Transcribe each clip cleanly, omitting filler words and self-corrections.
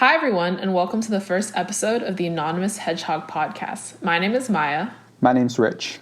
Hi, everyone, and welcome to the first episode of the Anonymous Hedgehog podcast. My name is Maya. My name's Rich.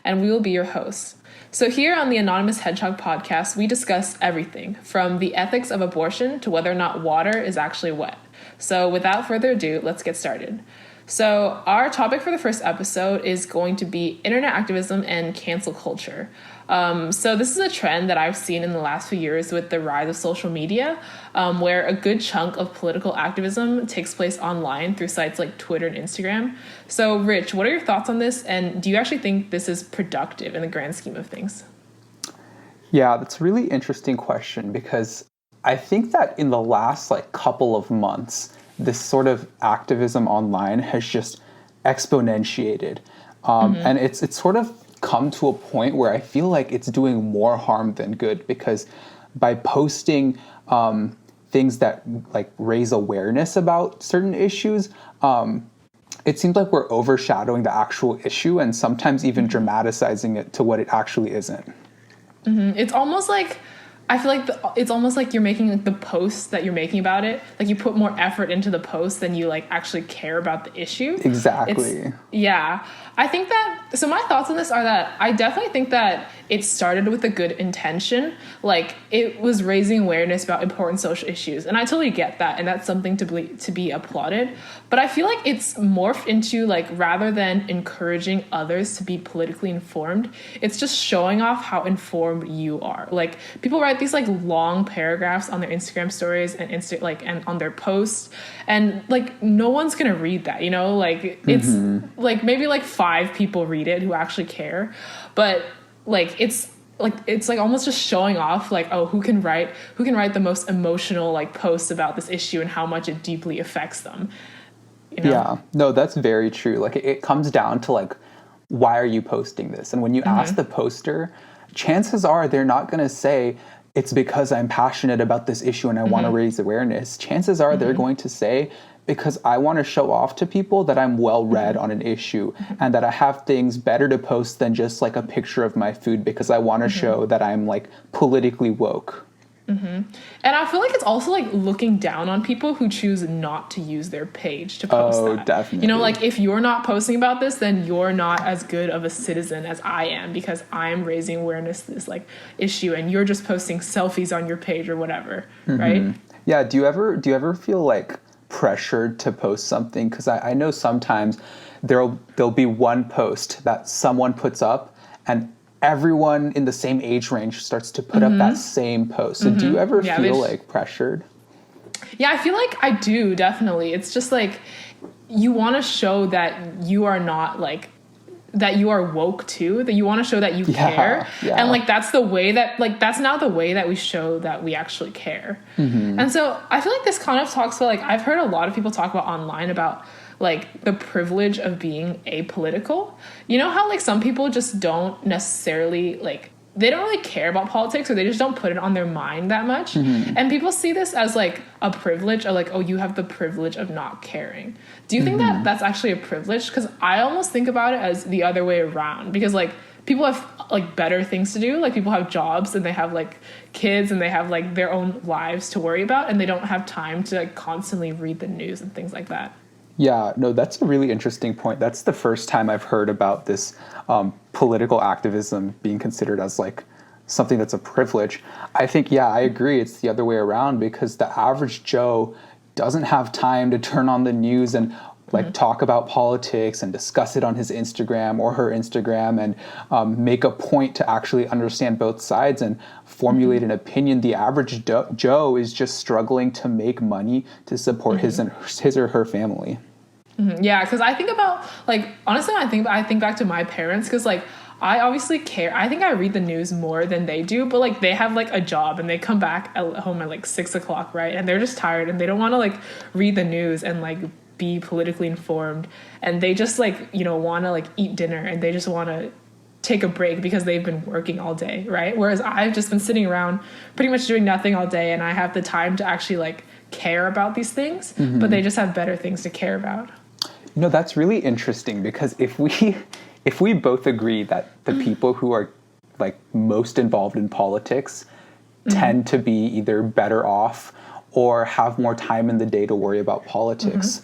And we will be your hosts. So here on the Anonymous Hedgehog podcast, we discuss everything from the ethics of abortion to whether or not water is actually wet. So without further ado, let's get started. So our topic for the first episode is going to be internet activism and cancel culture. So this is a trend that I've seen in the last few years with the rise of social media, where a good chunk of political activism takes place online through sites like Twitter and Instagram. So Rich, what are your thoughts on this? And do you actually think this is productive in the grand scheme of things? Yeah, that's a really interesting question because I think that in the last couple of months, this sort of activism online has just exponentiated. And it's sort of come to a point where I feel like it's doing more harm than good, because by posting things that raise awareness about certain issues, it seems like we're overshadowing the actual issue and sometimes even dramatizing it to what it actually isn't. It's almost like, I feel like it's almost like you're making the post that you're making about it, like you put more effort into the post than you actually care about the issue. Exactly. Yeah. I think that, so my thoughts on this are that I definitely think that it started with a good intention. Like, it was raising awareness about important social issues. And I totally get that. And that's something to be applauded. But I feel like it's morphed into, rather than encouraging others to be politically informed, it's just showing off how informed you are. Like, people write these long paragraphs on their Instagram stories and and on their posts. And no one's going to read that, it's maybe 5 people read it who actually care. But it's almost just showing off who can write the most emotional posts about this issue and how much it deeply affects them. Yeah, no, that's very true. It comes down to why are you posting this? And when you ask the poster, chances are they're not going to say it's because I'm passionate about this issue and I want to raise awareness. Chances are they're going to say, because I want to show off to people that I'm well read on an issue and that I have things better to post than just a picture of my food, because I want to show that I'm politically woke. And I feel like it's also looking down on people who choose not to use their page to post that. Oh, definitely. If you're not posting about this, then you're not as good of a citizen as I am, because I'm raising awareness to this issue and you're just posting selfies on your page or whatever, right? Yeah, do you ever feel pressured to post something? Because I know sometimes there'll be one post that someone puts up and everyone in the same age range starts to put up that same post. So do you ever feel pressured? Yeah, I feel like I do, definitely. It's just you want to show that you are not that you are woke too, that you want to show that you care. Yeah. And that's the way that that's now the way that we show that we actually care. And so I feel like this kind of talks about I've heard a lot of people talk about online about the privilege of being apolitical. You know how some people just don't necessarily they don't really care about politics, or they just don't put it on their mind that much. And people see this as a privilege, or oh, you have the privilege of not caring. Do you think that that's actually a privilege? Because I almost think about it as the other way around, because people have better things to do. People have jobs and they have kids and they have their own lives to worry about, and they don't have time to constantly read the news and things like that. Yeah, no, that's a really interesting point. That's the first time I've heard about this political activism being considered as something that's a privilege. I think, yeah, I agree. It's the other way around, because the average Joe doesn't have time to turn on the news and talk about politics and discuss it on his Instagram or her Instagram and make a point to actually understand both sides and formulate an opinion. The average Joe is just struggling to make money to support his or her family. Yeah, because I think about honestly, I think back to my parents, because I obviously care. I think I read the news more than they do, but they have a job and they come back at home at 6 o'clock, right? And they're just tired and they don't want to read the news and be politically informed, and they just want to eat dinner and they just want to take a break because they've been working all day, right? Whereas I've just been sitting around pretty much doing nothing all day, and I have the time to actually care about these things, but they just have better things to care about. That's really interesting, because if we both agree that the people who are most involved in politics tend to be either better off or have more time in the day to worry about politics,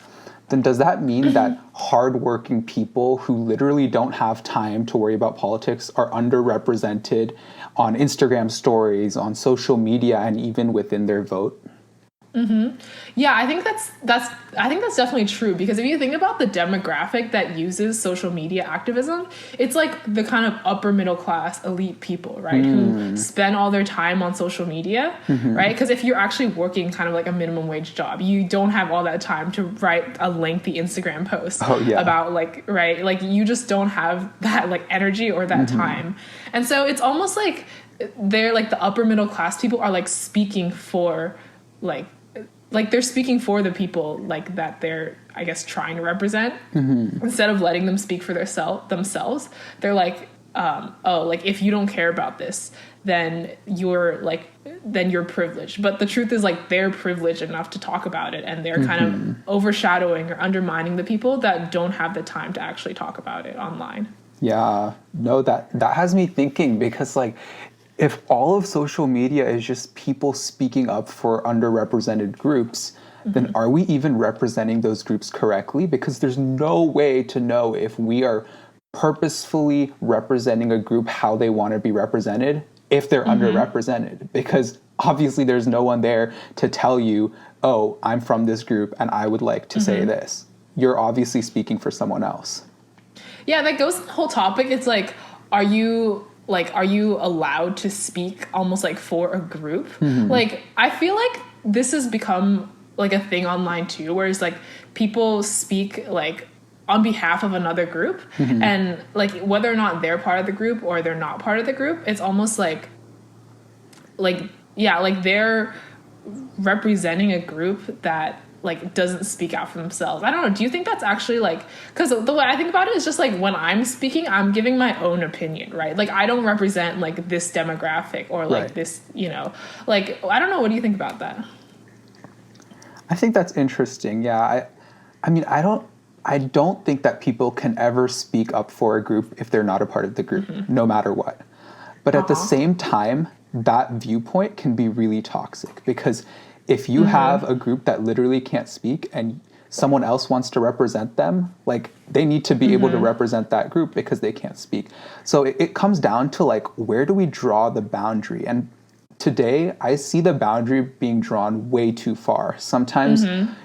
then does that mean that hardworking people who literally don't have time to worry about politics are underrepresented on Instagram stories, on social media, and even within their vote? Yeah, I think that's definitely true, because if you think about the demographic that uses social media activism, it's like the kind of upper middle class elite people, right? Who spend all their time on social media, right? Because if you're actually working kind of like a minimum wage job, you don't have all that time to write a lengthy Instagram post about like you just don't have that like energy or that time. And so it's almost like they're like the upper middle class people are like speaking for like they're speaking for the people like that they're, I guess, trying to represent, instead of letting them speak for themselves. They're like, like if you don't care about this, then you're privileged. But the truth is, like, they're privileged enough to talk about it, and they're kind of overshadowing or undermining the people that don't have the time to actually talk about it online. Yeah, no, that has me thinking, because like, if all of social media is just people speaking up for underrepresented groups, then are we even representing those groups correctly? Because there's no way to know if we are purposefully representing a group how they want to be represented if they're underrepresented. Because obviously there's no one there to tell you, oh, I'm from this group and I would like to say this. You're obviously speaking for someone else. Yeah, that goes to the whole topic. It's like, are you allowed to speak almost like for a group? Like, I feel like this has become like a thing online too, where it's like people speak like on behalf of another group, and like whether or not they're part of the group or they're not part of the group, it's almost like they're representing a group that like doesn't speak out for themselves. I don't know. Do you think that's actually like, because the way I think about it is just like when I'm speaking, I'm giving my own opinion, right? Like I don't represent like this demographic or like this, like, I don't know. What do you think about that? I think that's interesting. Yeah. I mean, I don't think that people can ever speak up for a group if they're not a part of the group, no matter what. But at the same time, that viewpoint can be really toxic, because if you have a group that literally can't speak and someone else wants to represent them, like they need to be able to represent that group because they can't speak. So it comes down to like, where do we draw the boundary? And today I see the boundary being drawn way too far. Sometimes, and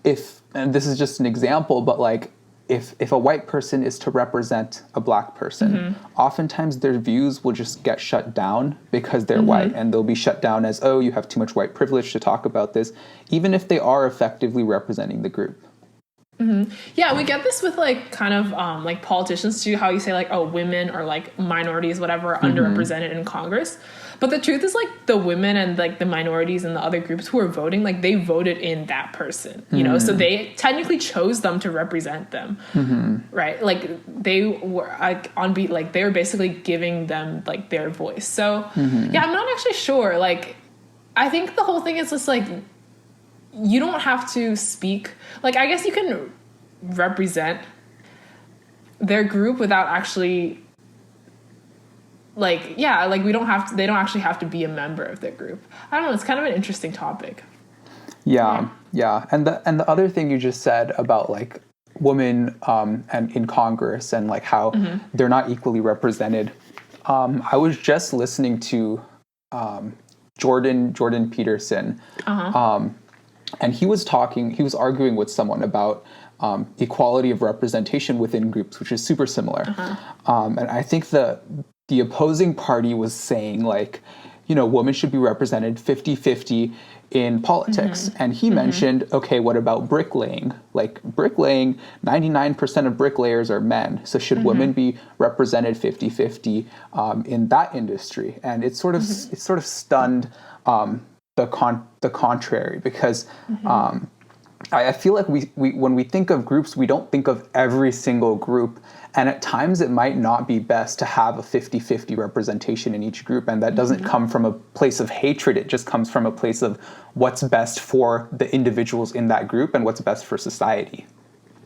this is just an example, but like if a white person is to represent a black person, oftentimes their views will just get shut down because they're white, and they'll be shut down as, oh, you have too much white privilege to talk about this, even if they are effectively representing the group. Yeah, we get this with like kind of like politicians too, how you say like, oh, women or like minorities, whatever, are underrepresented in Congress. But the truth is, like, the women and like the minorities and the other groups who are voting, like they voted in that person, so they technically chose them to represent them, right? Like they were like on beat, like they were basically giving them like their voice. So yeah, I'm not actually sure. Like, I think the whole thing is just like, you don't have to speak. Like, I guess you can represent their group without actually, like, yeah, like they don't actually have to be a member of their group. I don't know. It's kind of an interesting topic. Yeah. And the other thing you just said about like women and in Congress and like how they're not equally represented. I was just listening to Jordan Peterson. And he was arguing with someone about equality of representation within groups, which is super similar. And I think the opposing party was saying like, women should be represented 50-50 in politics. And he mentioned, okay, what about bricklaying? Like bricklaying, 99% of bricklayers are men. So should women be represented 50-50 in that industry? And it sort of stunned the contrary, because I feel like we when we think of groups, we don't think of every single group, and at times it might not be best to have a 50-50 representation in each group, and that doesn't come from a place of hatred. It just comes from a place of what's best for the individuals in that group and what's best for society.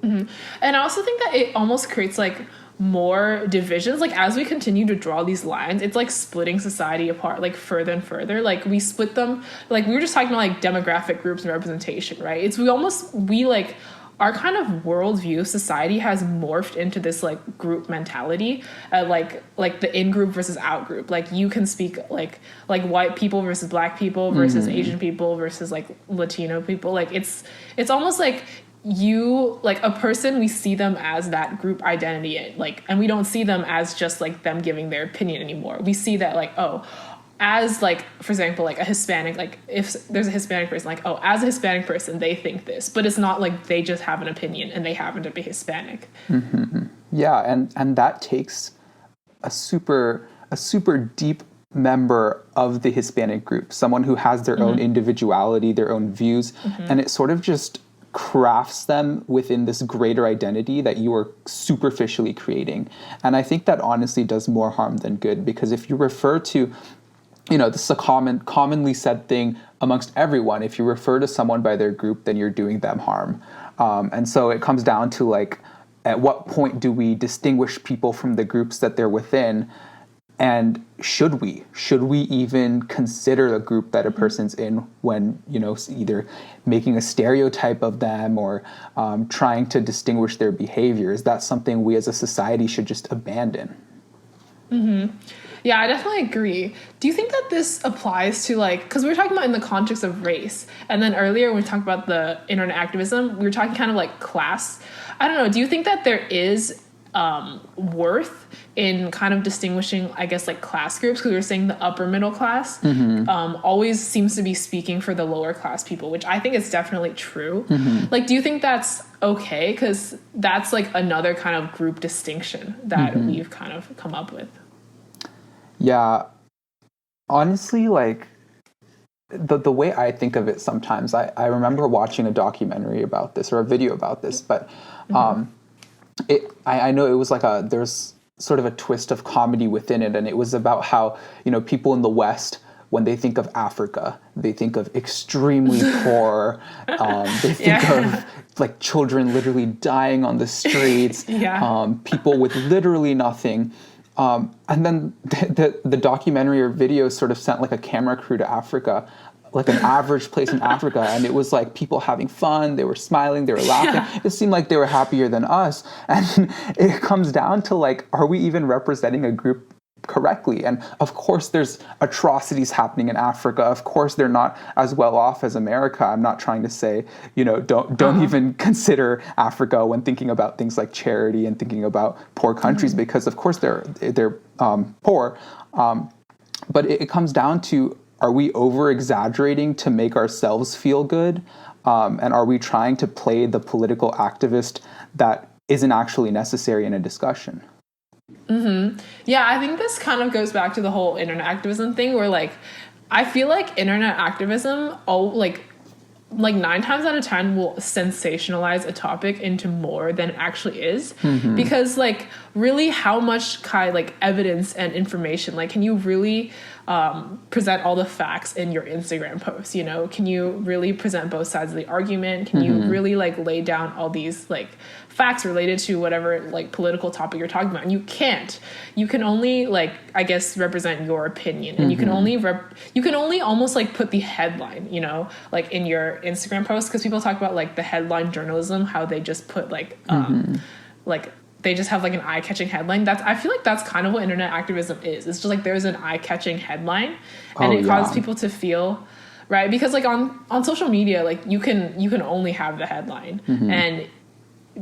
And I also think that it almost creates like more divisions, like as we continue to draw these lines, it's like splitting society apart like further and further. Like we split them, like we were just talking about like demographic groups and representation, right? It's we like our kind of worldview of society has morphed into this like group mentality, like the in-group versus out-group. Like you can speak like white people versus black people versus Asian people versus like Latino people. Like it's almost like you like a person, we see them as that group identity, like, and we don't see them as just like them giving their opinion anymore. We see that like, oh, as like, for example, like a Hispanic, like if there's a Hispanic person, like, oh, as a Hispanic person, they think this, but it's not like they just have an opinion and they happen to be Hispanic. Yeah. And that takes a super deep member of the Hispanic group, someone who has their own individuality, their own views, and it sort of just crafts them within this greater identity that you are superficially creating. And I think that honestly does more harm than good, because if you refer to, this is a commonly said thing amongst everyone, if you refer to someone by their group, then you're doing them harm. And so it comes down to like, at what point do we distinguish people from the groups that they're within? And should we even consider the group that a person's in when, either making a stereotype of them or trying to distinguish their behavior? Is that something we as a society should just abandon? Yeah, I definitely agree. Do you think that this applies to like, because we were talking about in the context of race, and then earlier when we talked about the internet activism, we were talking kind of like class. I don't know. Do you think that there is worth in kind of distinguishing, I guess, like class groups? Because we were saying the upper middle class always seems to be speaking for the lower class people, which I think is definitely true. Like, do you think that's okay? Because that's like another kind of group distinction that we've kind of come up with. Yeah, honestly, like the way I think of it sometimes, I remember watching a documentary about this or a video about this, but I know it was like there's sort of a twist of comedy within it, and it was about how, people in the West, when they think of Africa, they think of extremely poor, they think of like children literally dying on the streets, people with literally nothing. And then the documentary or video sort of sent like a camera crew to Africa, like an average place in Africa. And it was like people having fun. They were smiling. They were laughing. It seemed like they were happier than us. And it comes down to like, are we even representing a group correctly? And of course there's atrocities happening in Africa. Of course they're not as well off as America. I'm not trying to say, don't even consider Africa when thinking about things like charity and thinking about poor countries, because of course they're poor. But it comes down to, are we over exaggerating to make ourselves feel good? And are we trying to play the political activist that isn't actually necessary in a discussion? Yeah, I think this kind of goes back to the whole internet activism thing, where like I feel like internet activism like 9 times out of 10 will sensationalize a topic into more than it actually is, because like really how much like evidence and information, like can you really present all the facts in your Instagram posts? Can you really present both sides of the argument? Can you really like lay down all these like facts related to whatever like political topic you're talking about? And you can't. You can only like, I guess, represent your opinion, and you can only almost like put the headline, like in your Instagram post, because people talk about like the headline journalism, how they just put like like they just have like an eye-catching headline. I feel like that's kind of what internet activism is. It's just like there's an eye-catching headline, and it causes people to feel right, because like on social media, like you can only have the headline, and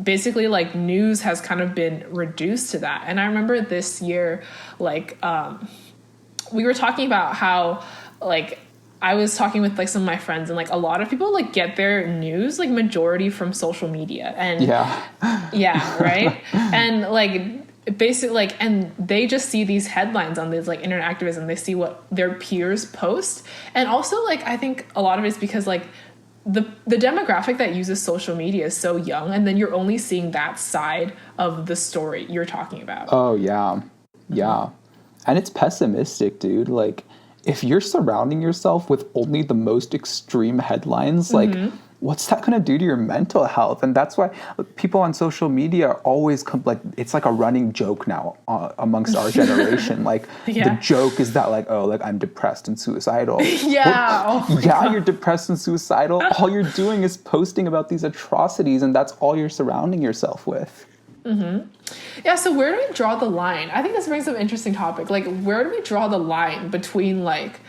basically like news has kind of been reduced to that. And I remember this year, like we were talking about how like I was talking with like some of my friends, and like a lot of people like get their news like majority from social media, and right. And like basically like, and they just see these headlines on these like internet activism. They see what their peers post, and also like I think a lot of it is because like the demographic that uses social media is so young, and then you're only seeing that side of the story you're talking about. Oh yeah. And it's pessimistic, dude. Like if you're surrounding yourself with only the most extreme headlines, like what's that going to do to your mental health? And that's why people on social media are always like, it's like a running joke now amongst our generation. Like the joke is that like, oh, like I'm depressed and suicidal. God. You're depressed and suicidal. All you're doing is posting about these atrocities, and that's all you're surrounding yourself with. Yeah, so where do we draw the line? I think this brings up an interesting topic. Like, where do we draw the line between, like,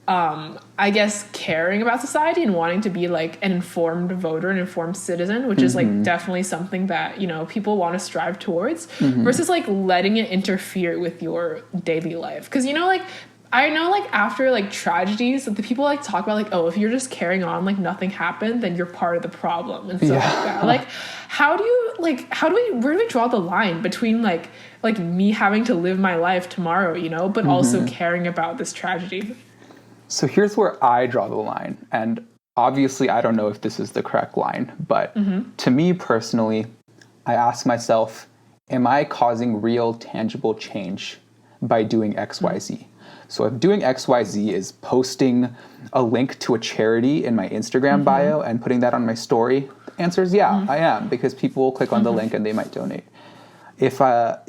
I guess, caring about society and wanting to be, like, an informed voter, an informed citizen, which is, like, definitely something that, you know, people want to strive towards, versus, like, letting it interfere with your daily life. Because, you know, like, I know, like, after, like, tragedies, the people, like, talk about, like, oh, if you're just carrying on, like, nothing happened, then you're part of the problem and stuff like that. Like, where do we draw the line between, like me having to live my life tomorrow, you know, but also caring about this tragedy? So here's where I draw the line. And obviously, I don't know if this is the correct line, but to me personally, I ask myself, am I causing real, tangible change by doing X, Y, Z? So if doing XYZ is posting a link to a charity in my Instagram bio and putting that on my story, the answer is yeah, I am, because people will click on the link and they might donate. If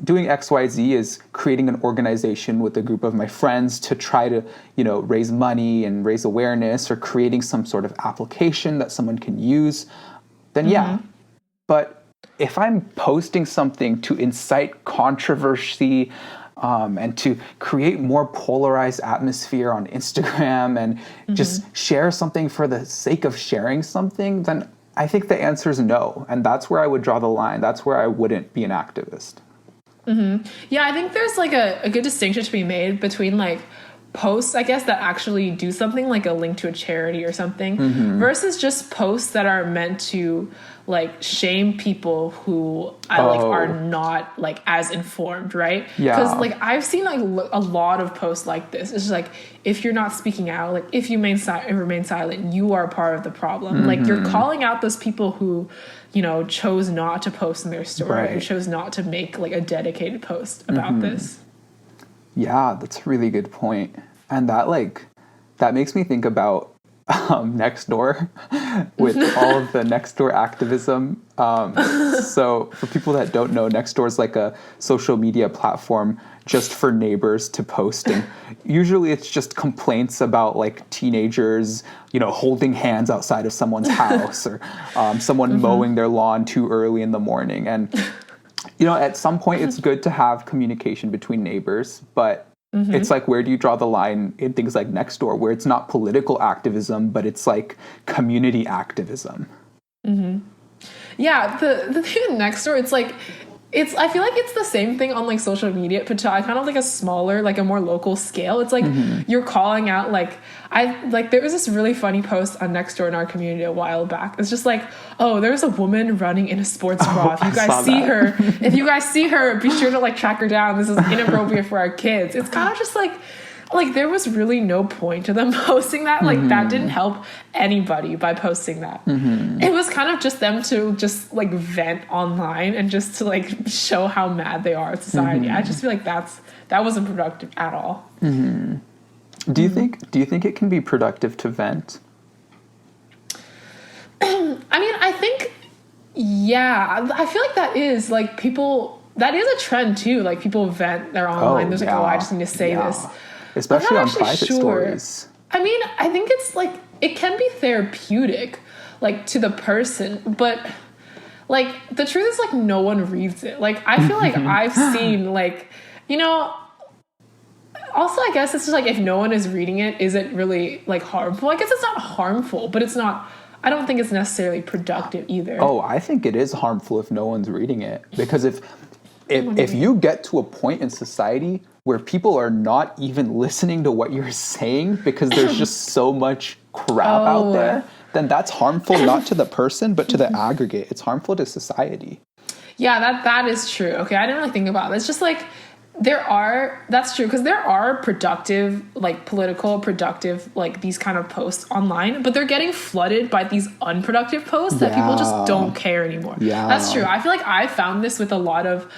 doing XYZ is creating an organization with a group of my friends to try to, you know, raise money and raise awareness, or creating some sort of application that someone can use, then yeah. But if I'm posting something to incite controversy, and to create more polarized atmosphere on Instagram and just share something for the sake of sharing something, then I think the answer is no. And that's where I would draw the line. That's where I wouldn't be an activist. Yeah, I think there's like a good distinction to be made between like posts, I guess, that actually do something, like a link to a charity or something, versus just posts that are meant to like shame people who are not like as informed, right? Because like I've seen like a lot of posts like this. It's just like, if you're not speaking out, like if you remain silent, you are part of the problem. Like you're calling out those people who, you know, chose not to post in their story, who chose not to make like a dedicated post about this. Yeah, that's a really good point. And that makes me think about Nextdoor with all of the Nextdoor activism. So for people that don't know, Nextdoor is like a social media platform just for neighbors to post. And usually it's just complaints about like teenagers, you know, holding hands outside of someone's house, or someone mowing their lawn too early in the morning. And you know, at some point it's good to have communication between neighbors, but it's like, where do you draw the line in things like Nextdoor, where it's not political activism, but it's like community activism? Yeah, the thing with Nextdoor, it's like, I feel like it's the same thing on like social media, but to kind of like a smaller, like a more local scale. It's like you're calling out there was this really funny post on Nextdoor in our community a while back. It's just like, oh, there's a woman running in a sports bra. If you guys see her, be sure to like track her down. This is inappropriate for our kids. It's kind of just like there was really no point to them posting that. Like that didn't help anybody by posting that. It was kind of just them to just like vent online and just to like show how mad they are at society. I just feel like that wasn't productive at all. Do you think it can be productive to vent? I mean, I think, yeah, I feel like that is like that is a trend too. Like people vent, they're online. There's like, I just need to say this. Especially on private stories. I mean, I think it's like, it can be therapeutic, like to the person, but like the truth is like no one reads it. Like I feel like I've seen like, you know, also I guess it's just like, if no one is reading it, is it really like harmful? I guess it's not harmful, but it's not, I don't think it's necessarily productive either. Oh, I think it is harmful if no one's reading it, because if you get to a point in society where people are not even listening to what you're saying because there's just so much crap out there, then that's harmful not to the person, but to the aggregate. It's harmful to society. Yeah, that is true. Okay, I didn't really think about it. It's just like, that's true, because there are productive, like political productive, like these kind of posts online, but they're getting flooded by these unproductive posts that people just don't care anymore. Yeah. That's true. I feel like I found this with a lot of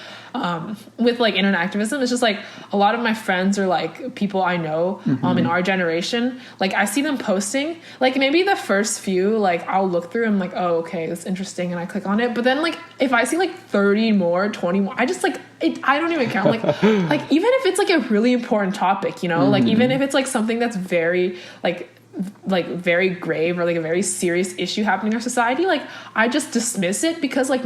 with like internet activism. It's just like a lot of my friends are like people I know in our generation. Like I see them posting, like maybe the first few, like I'll look through and I'm like, oh, okay, that's interesting, and I click on it. But then like if I see like 30 more, 20 more, I just like I don't even count. Like even if it's like a really important topic, you know, like even if it's like something that's very like very grave or like a very serious issue happening in our society, like I just dismiss it because like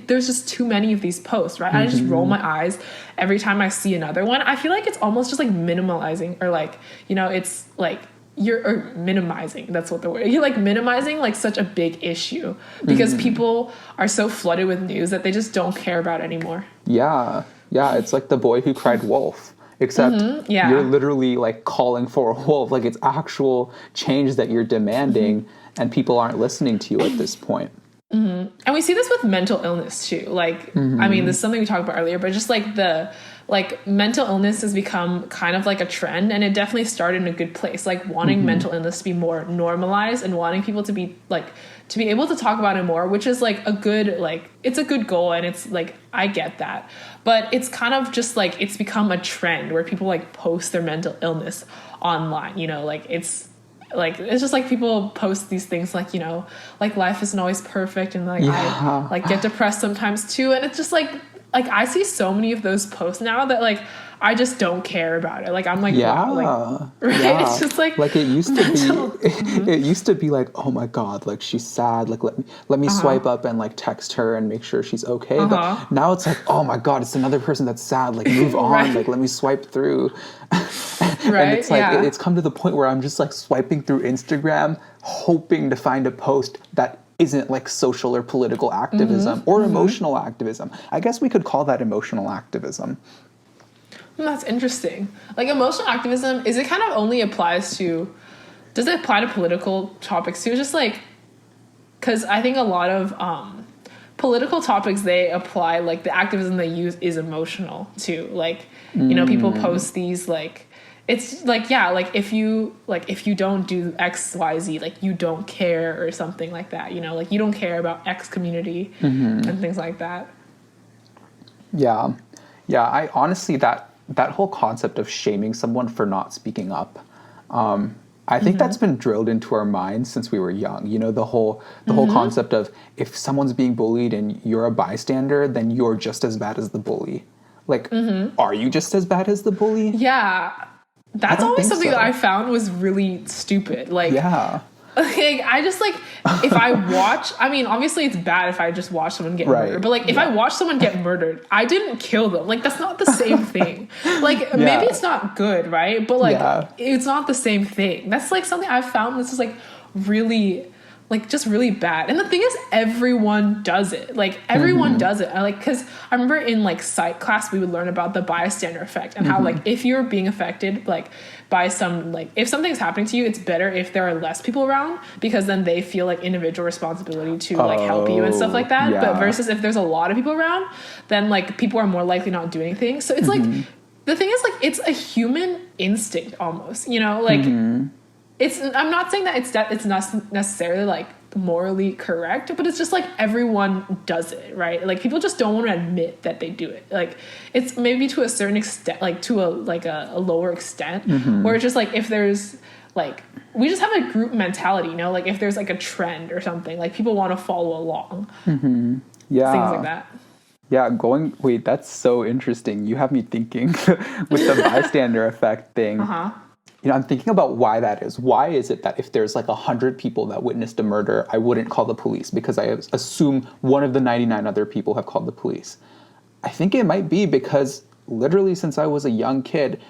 there's just too many of these posts, right? I just roll my eyes every time I see another one. I feel like it's almost just like minimalizing, or like, you know, it's like you're minimizing, that's what the word, you're like minimizing like such a big issue because people are so flooded with news that they just don't care about anymore. Yeah, it's like the boy who cried wolf. Except you're literally like calling for a wolf. Like it's actual change that you're demanding, and people aren't listening to you at this point. And we see this with mental illness too. Like, I mean, this is something we talked about earlier, but just like mental illness has become kind of like a trend, and it definitely started in a good place. Like wanting mental illness to be more normalized and wanting people to be like, to be able to talk about it more, which is like a good, like, it's a good goal. And it's like, I get that, but it's kind of just like, it's become a trend where people like post their mental illness online, you know, like it's just like people post these things like, you know, like life isn't always perfect. And like, I like get depressed sometimes too. And it's just like I see so many of those posts now that like, I just don't care about it. Like I'm like, wow, like, right? Yeah. It's just like it used to be. It used to be like, oh my god, like she's sad. Like let me swipe up and like text her and make sure she's okay. But now it's like, oh my god, it's another person that's sad. Like move on. Right. Like let me swipe through. And it's like it's come to the point where I'm just like swiping through Instagram, hoping to find a post that isn't like social or political activism or emotional activism. I guess we could call that emotional activism. That's interesting. Like emotional activism, is it kind of only applies to, does it apply to political topics too? Just like, because I think a lot of political topics, they apply, like the activism they use is emotional too. Like, you know, people post these like, it's like, yeah, like if you don't do X, Y, Z, like you don't care or something like that, you know, like you don't care about X community and things like that. Yeah. Yeah. I honestly, that whole concept of shaming someone for not speaking up, I think that's been drilled into our minds since we were young. You know, the whole concept of if someone's being bullied and you're a bystander, then you're just as bad as the bully. Like, are you just as bad as the bully? Yeah. That's always something that I found was really stupid. Like, like, I just like, if I watch, I mean, obviously it's bad if I just watch someone get murdered, but like if I watch someone get murdered, I didn't kill them. Like, that's not the same thing. Like, maybe it's not good, right? But like, it's not the same thing. That's like something I've found this is like really, like just really bad. And the thing is, everyone does it. Like everyone does it. I like, cause I remember in like psych class, we would learn about the bystander effect and how like, if you're being affected, like by some, like if something's happening to you, it's better if there are less people around because then they feel like individual responsibility to like help you and stuff like that. But versus if there's a lot of people around, then like people are more likely not doing things. So it's like, the thing is like, it's a human instinct almost, you know, like I'm not saying that it's not necessarily like morally correct, but it's just like everyone does it, right? Like people just don't want to admit that they do it. Like it's maybe to a certain extent, like to a lower extent, where it's just like if there's like we just have a group mentality, you know, like if there's like a trend or something, like people want to follow along. Yeah, things like that. Yeah, wait, that's so interesting. You have me thinking with the bystander effect thing. You know, I'm thinking about why that is. Why is it that if there's like 100 people that witnessed a murder, I wouldn't call the police because I assume one of the 99 other people have called the police? I think it might be because literally since I was a young kid,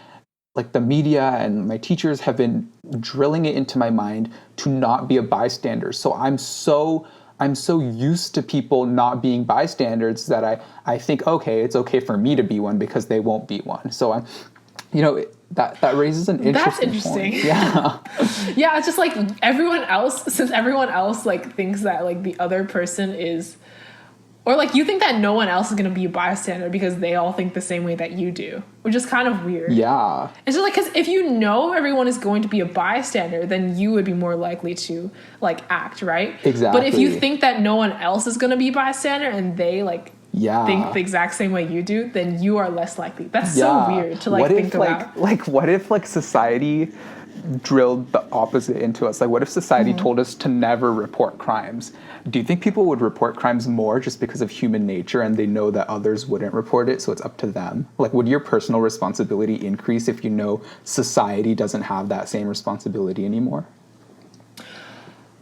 like the media and my teachers have been drilling it into my mind to not be a bystander. So I'm so used to people not being bystanders that I think, okay, it's okay for me to be one because they won't be one. So I'm, you know, that raises an interesting point. Yeah. Yeah, it's just like everyone else like thinks that like the other person is, or like you think that no one else is going to be a bystander because they all think the same way that you do, which is kind of weird. Yeah. It's just like, because if you know everyone is going to be a bystander, then you would be more likely to like act, right? Exactly. But if you think that no one else is going to be a bystander and they like think the exact same way you do, then you are less likely. That's so weird to like think about. What if like society drilled the opposite into us? Like, what if society told us to never report crimes? Do you think people would report crimes more just because of human nature and they know that others wouldn't report it, so it's up to them? Like, would your personal responsibility increase if you know society doesn't have that same responsibility anymore?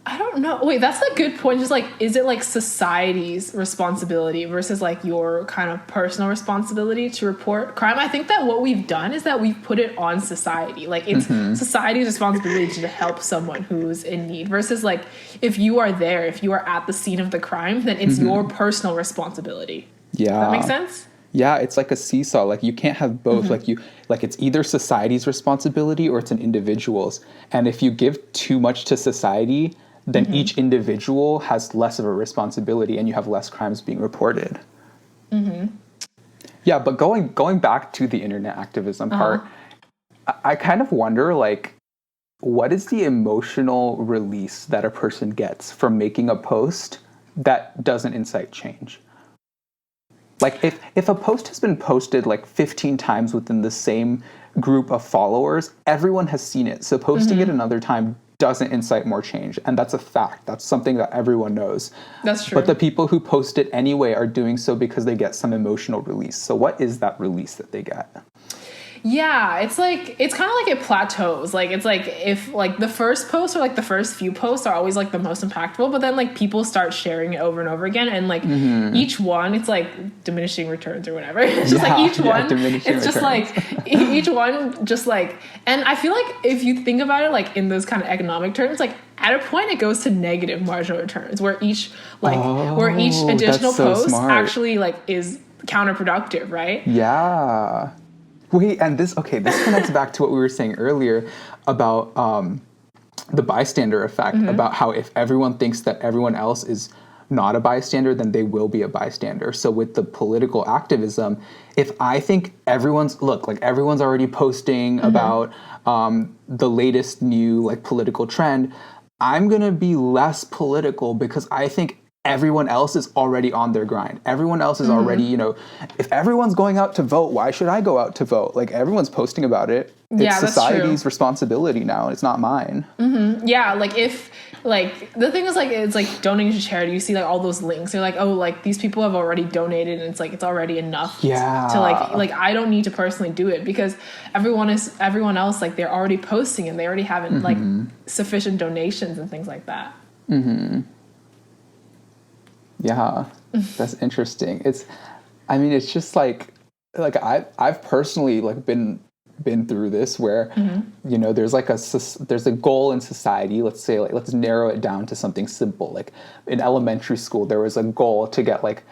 I don't know. Wait, that's a good point. Just like, is it like society's responsibility versus like your kind of personal responsibility to report crime? I think that what we've done is that we've put it on society. Like, it's society's responsibility to help someone who's in need versus like, if you are there, if you are at the scene of the crime, then it's your personal responsibility. Yeah. Does that make sense? Yeah, it's like a seesaw. Like, you can't have both. Like it's either society's responsibility or it's an individual's. And if you give too much to society, then each individual has less of a responsibility and you have less crimes being reported. Yeah, but going back to the internet activism part, I kind of wonder, like, what is the emotional release that a person gets from making a post that doesn't incite change? Like, if a post has been posted like 15 times within the same group of followers, everyone has seen it. So posting it another time doesn't incite more change. And that's a fact. That's something that everyone knows. That's true. But the people who post it anyway are doing so because they get some emotional release. So what is that release that they get? Yeah, it's like, it's kind of like it plateaus. Like, it's like if like the first post or like the first few posts are always like the most impactful, but then like people start sharing it over and over again. And like each one, it's like diminishing returns or whatever. It's just like each one, it's just like each one just like, and I feel like if you think about it, like in those kind of economic terms, like at a point it goes to negative marginal returns where each additional post actually like is counterproductive, right? Yeah. Wait, and this connects back to what we were saying earlier about the bystander effect, about how if everyone thinks that everyone else is not a bystander, then they will be a bystander. So with the political activism, if I think everyone's already posting about the latest new like political trend, I'm going to be less political because I think everyone else is already on their grind. Everyone else is already, if everyone's going out to vote, why should I go out to vote? Like, everyone's posting about it. It's society's responsibility now. It's not mine. Yeah, like if, like, the thing is, like, it's like donating to charity. You see, like, all those links. They're like, oh, like, these people have already donated, and it's like, it's already enough to, like, I don't need to personally do it because everyone else, like, they're already posting and they already have, like, sufficient donations and things like that. Yeah, that's interesting. It's just like I've personally like been through this where there's like there's a goal in society. Let's say, like, let's narrow it down to something simple. Like in elementary school, there was a goal to get like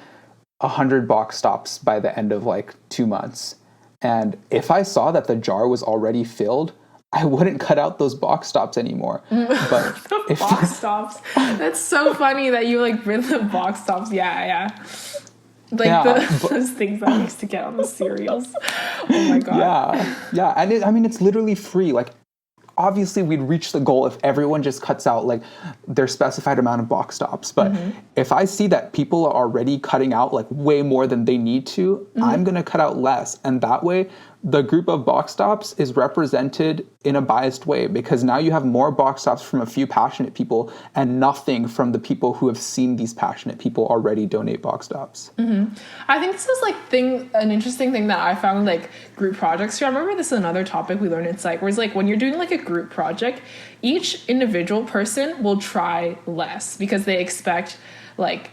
100 box stops by the end of like 2 months. And if I saw that the jar was already filled, I wouldn't cut out those box stops anymore. But the box stops. That's so funny that you like bring the box stops. Yeah. Like those things that I used to get on the cereals. Oh my god. Yeah. And it's literally free. Like, obviously we'd reach the goal if everyone just cuts out like their specified amount of box stops. But if I see that people are already cutting out like way more than they need to, I'm going to cut out less. And that way the group of box stops is represented in a biased way because now you have more box stops from a few passionate people and nothing from the people who have seen these passionate people already donate box stops. I think this is like an interesting thing that I found like group projects. I remember this is another topic we learned in psych where it's like when you're doing like a group project, each individual person will try less because they expect like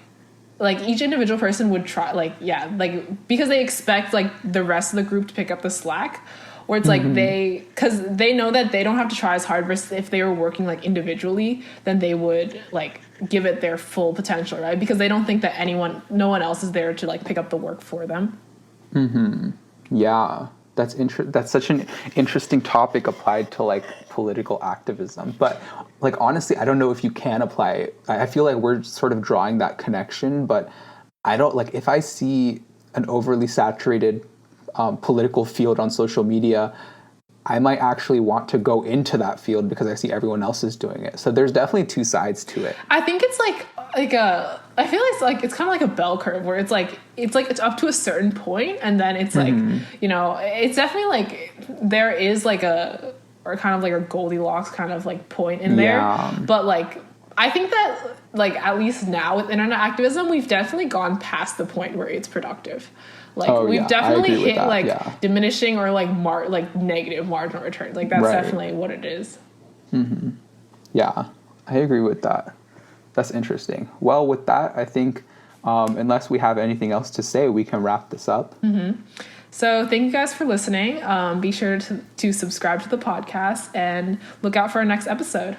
each individual person would try because they expect like the rest of the group to pick up the slack, or it's like because they know that they don't have to try as hard versus if they were working like individually, then they would like give it their full potential, right? Because they don't think that no one else is there to like pick up the work for them. Yeah. That's such an interesting topic applied to like political activism. But like, honestly, I don't know if you can apply it. I feel like we're sort of drawing that connection, but I don't like if I see an overly saturated political field on social media, I might actually want to go into that field because I see everyone else is doing it. So there's definitely two sides to it. I think it's like I feel it's kind of like a bell curve where it's up to a certain point, and then it's like, you know, it's definitely like there is like a Goldilocks kind of like point in there. But like, I think that like, at least now with internet activism, we've definitely gone past the point where it's productive. Like we've definitely hit like diminishing or like negative marginal returns. Like that's definitely what it is. Mm-hmm. Yeah, I agree with that. That's interesting. Well, with that, I think unless we have anything else to say, we can wrap this up. Mm-hmm. So thank you guys for listening. Be sure to subscribe to the podcast and look out for our next episode.